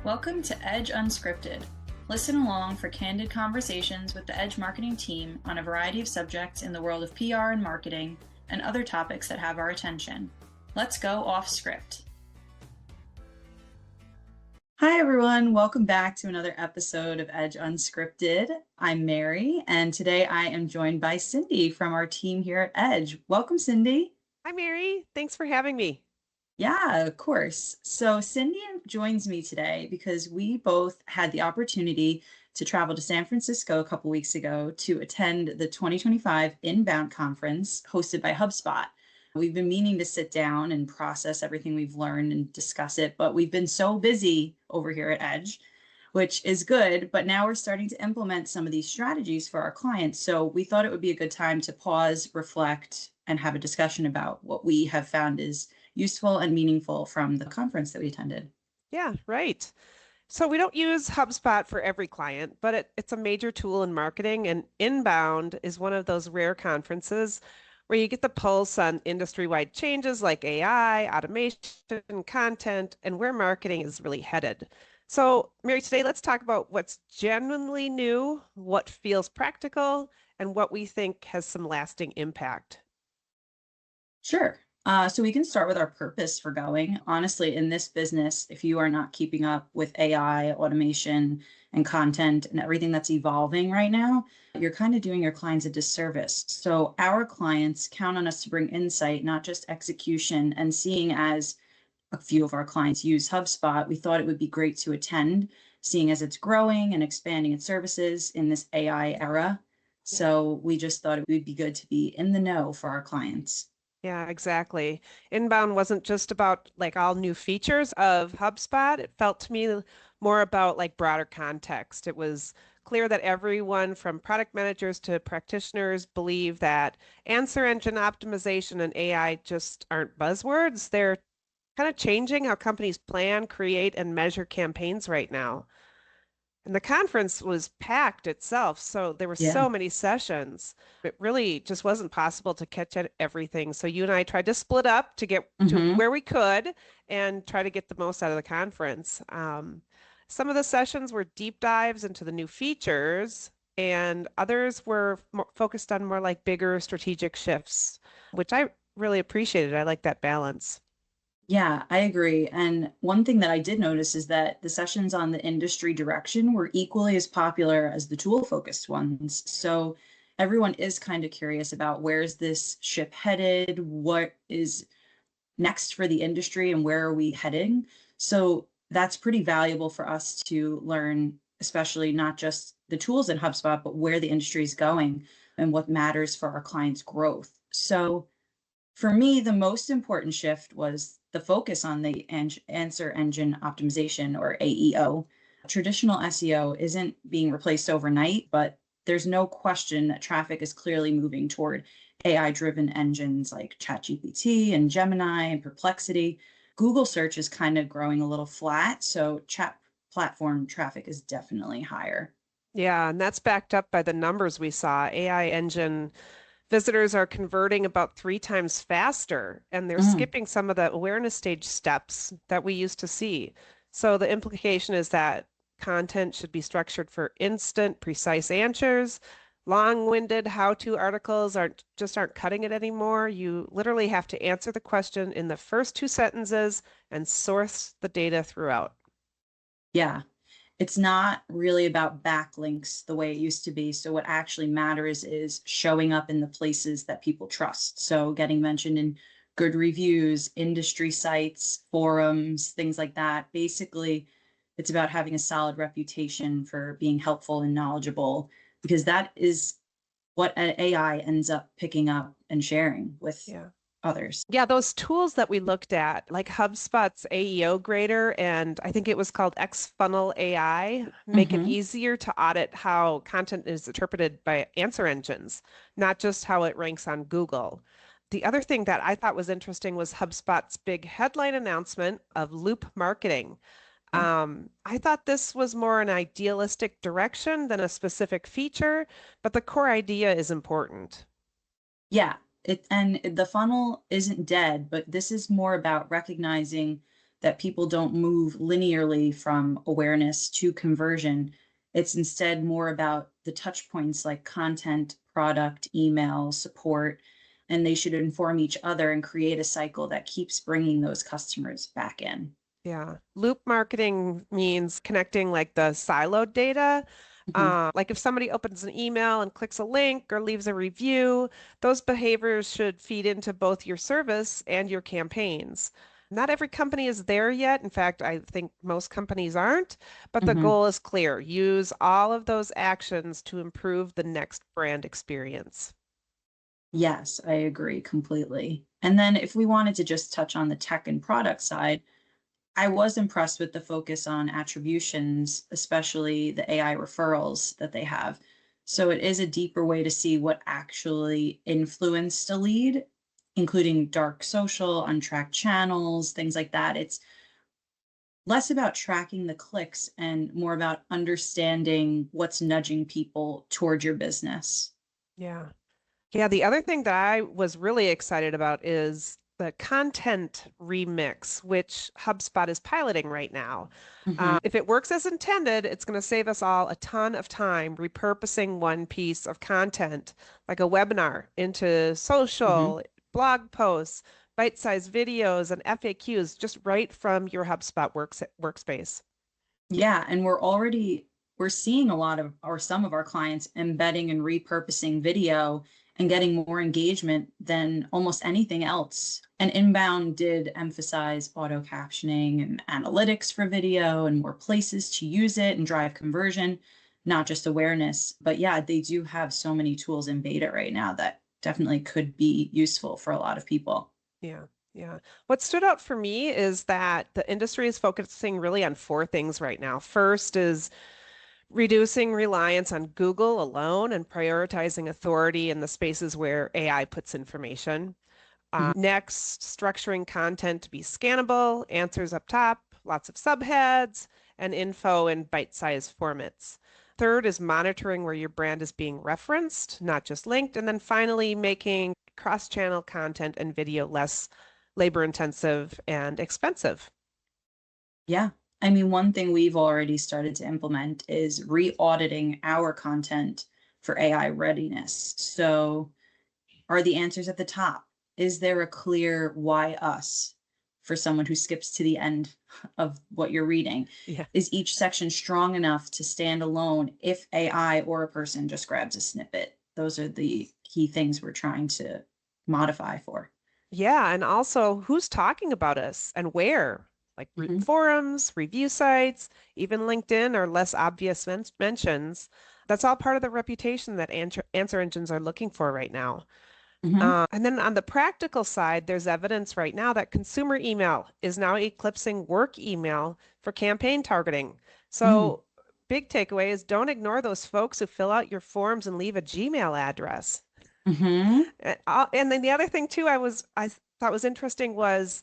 Welcome to Edge Unscripted. Listen along for candid conversations with the Edge marketing team on a variety of subjects in the world of PR and marketing and other topics that have our attention. Let's go off script. Hi, everyone. Welcome back to another episode of Edge Unscripted. I'm Mary, and today I am joined by Cindy from our team here at Edge. Welcome, Cindy. Hi, Mary. Thanks for having me. Yeah, of course. So Cindy joins me today because we both had the opportunity to travel to San Francisco a couple weeks ago to attend the 2025 Inbound Conference hosted by HubSpot. We've been meaning to sit down and process everything we've learned and discuss it, but we've been so busy over here at Edge, which is good. But now we're starting to implement some of these strategies for our clients. So we thought it would be a good time to pause, reflect, and have a discussion about what we have found is useful and meaningful from the conference that we attended. Yeah, right. So we don't use HubSpot for every client, but it's a major tool in marketing, and Inbound is one of those rare conferences where you get the pulse on industry-wide changes like AI, automation, content, and where marketing is really headed. So, Mary, today let's talk about what's genuinely new, what feels practical, and what we think has some lasting impact. Sure. So we can start with our purpose for going. Honestly, in this business, if you are not keeping up with AI, automation, and content and everything that's evolving right now, you're kind of doing your clients a disservice. So our clients count on us to bring insight, not just execution. And seeing as a few of our clients use HubSpot, we thought it would be great to attend, seeing as it's growing and expanding its services in this AI era. Yeah. So we just thought it would be good to be in the know for our clients. Yeah, exactly. Inbound wasn't just about like all new features of HubSpot. It felt to me more about like broader context. It was clear that everyone from product managers to practitioners believe that answer engine optimization and AI just aren't buzzwords. They're kind of changing how companies plan, create, and measure campaigns right now. And the conference was packed itself, so there were Yeah. so many sessions. It really just wasn't possible to catch everything. So you and I tried to split up to get to Hmm. where we could and try to get the most out of the conference. Some of the sessions were deep dives into the new features, and others were more focused on more like bigger strategic shifts, which I really appreciated. I like that balance. Yeah, I agree. And one thing that I did notice is that the sessions on the industry direction were equally as popular as the tool focused ones. So everyone is kind of curious about where's this ship headed? What is next for the industry and where are we heading? So that's pretty valuable for us to learn, especially not just the tools in HubSpot, but where the industry is going and what matters for our clients' growth. So for me, the most important shift was the focus on the answer engine optimization, or AEO. Traditional SEO isn't being replaced overnight, but there's no question that traffic is clearly moving toward AI driven engines like ChatGPT and Gemini and Perplexity. Google search is kind of growing a little flat, so chat platform traffic is definitely higher. Yeah, and that's backed up by the numbers we saw. AI engine visitors are converting about 3 times faster, and they're Mm, skipping some of the awareness stage steps that we used to see. So the implication is that content should be structured for instant, precise answers. Long-winded how-to articles aren't cutting it anymore. You literally have to answer the question in the first 2 sentences and source the data throughout. yeah. It's not really about backlinks the way it used to be. So what actually matters is showing up in the places that people trust. So getting mentioned in good reviews, industry sites, forums, things like that. Basically, it's about having a solid reputation for being helpful and knowledgeable, because that is what an AI ends up picking up and sharing with Yeah. others. Yeah, those tools that we looked at, like HubSpot's AEO grader, and I think it was called Xfunnel AI, make it Hmm. easier to audit how content is interpreted by answer engines, not just how it ranks on Google. The other thing that I thought was interesting was HubSpot's big headline announcement of loop marketing. I thought this was more an idealistic direction than a specific feature, but the core idea is important. Yeah, the funnel isn't dead, but this is more about recognizing that people don't move linearly from awareness to conversion. It's instead more about the touch points like content, product, email, support, and they should inform each other and create a cycle that keeps bringing those customers back in. Yeah. Loop marketing means connecting like the siloed data. Mhm. Like if somebody opens an email and clicks a link or leaves a review, those behaviors should feed into both your service and your campaigns. Not every company is there yet. In fact, I think most companies aren't, but the Mhm. goal is clear. Use all of those actions to improve the next brand experience. Yes, I agree completely. And then if we wanted to just touch on the tech and product side, I was impressed with the focus on attributions, especially the AI referrals that they have. So it is a deeper way to see what actually influenced a lead, including dark social, untracked channels, things like that. It's less about tracking the clicks and more about understanding what's nudging people toward your business. Yeah. Yeah, the other thing that I was really excited about is the content remix, which HubSpot is piloting right now. Mhm. If it works as intended, it's going to save us all a ton of time repurposing one piece of content, like a webinar, into Mhm. social, blog posts, bite-sized videos, and FAQs just right from your HubSpot workspace. Yeah, and we're seeing a lot of or some of our clients embedding and repurposing video and getting more engagement than almost anything else. And Inbound did emphasize auto captioning and analytics for video and more places to use it and drive conversion, not just awareness. But yeah, they do have so many tools in beta right now that definitely could be useful for a lot of people. Yeah, yeah. What stood out for me is that the industry is focusing really on four things right now. First is reducing reliance on Google alone and prioritizing authority in the spaces where AI puts information. Mhm. Next, structuring content to be scannable, answers up top, lots of subheads, and info in bite-sized formats. Third is monitoring where your brand is being referenced, not just linked. And then finally, making cross-channel content and video less labor-intensive and expensive. Yeah. I mean, one thing we've already started to implement is re-auditing our content for AI readiness. So, are the answers at the top? Is there a clear why us for someone who skips to the end of what you're reading? Yeah. Is each section strong enough to stand alone if AI or a person just grabs a snippet? Those are the key things we're trying to modify for. Yeah, and also who's talking about us and where? Like Mhm. forums, review sites, even LinkedIn or less obvious mentions. That's all part of the reputation that answer engines are looking for right now. Mhm. And then on the practical side, there's evidence right now that consumer email is now eclipsing work email for campaign targeting. Mm. So, big takeaway is don't ignore those folks who fill out your forms and leave a Gmail address. Mhm. And then the other thing too, I thought was interesting was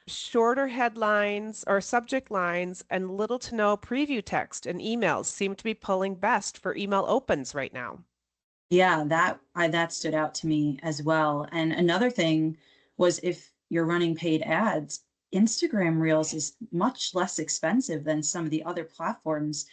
shorter headlines or subject lines and little to no preview text and emails seem to be pulling best for email opens right now. Yeah, that stood out to me as well. And another thing was if you're running paid ads, Instagram Reels is much less expensive than some of the other platforms.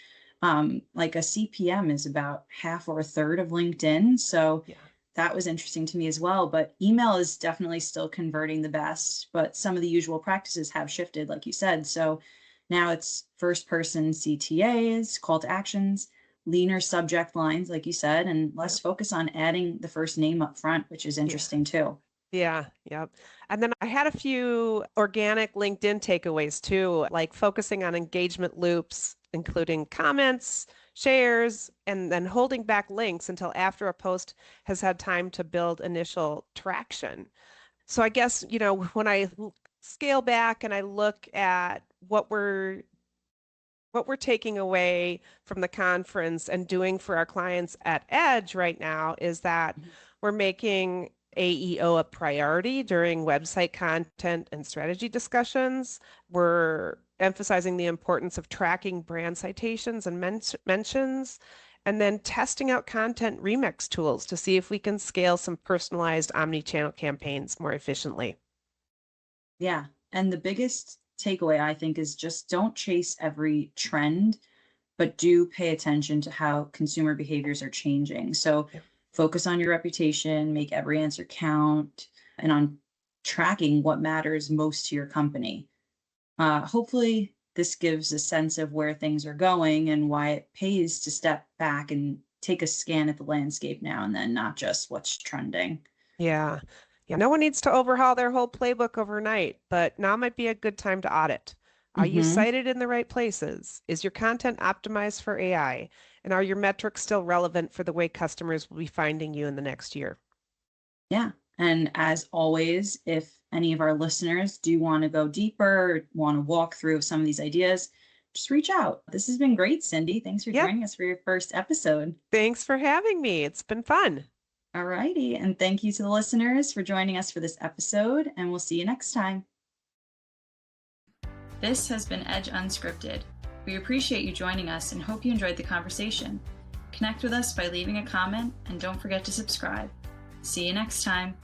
Like a CPM is about half or a third of LinkedIn. So Yeah. that was interesting to me as well. But email is definitely still converting the best, but some of the usual practices have shifted, like you said. So now it's first person CTAs, call to actions, leaner subject lines, like you said, and Yeah. less focus on adding the first name up front, which is Yeah. interesting too. Yeah, yep. And then I had a few organic LinkedIn takeaways too, like focusing on engagement loops, including comments, shares, and then holding back links until after a post has had time to build initial traction. So I guess, when I scale back and I look at what we're taking away from the conference and doing for our clients at Edge right now is that Mhm. we're making AEO a priority during website content and strategy discussions. We're emphasizing the importance of tracking brand citations and mentions, and then testing out content remix tools to see if we can scale some personalized omni-channel campaigns more efficiently. Yeah. And the biggest takeaway, I think, is just don't chase every trend, but do pay attention to how consumer behaviors are changing. So Yeah. focus on your reputation, make every answer count, and on tracking what matters most to your company. Hopefully, this gives a sense of where things are going and why it pays to step back and take a scan at the landscape now and then, not just what's trending. Yeah. Yeah. No one needs to overhaul their whole playbook overnight, but now might be a good time to audit. Are you Hmm. cited in the right places? Is your content optimized for AI? And are your metrics still relevant for the way customers will be finding you in the next year? Yeah. And as always, if any of our listeners do want to go deeper, or want to walk through some of these ideas, just reach out. This has been great, Cindy. Thanks for Yep. joining us for your first episode. Thanks for having me. It's been fun. All righty. And thank you to the listeners for joining us for this episode, and we'll see you next time. This has been Edge Unscripted. We appreciate you joining us and hope you enjoyed the conversation. Connect with us by leaving a comment and don't forget to subscribe. See you next time.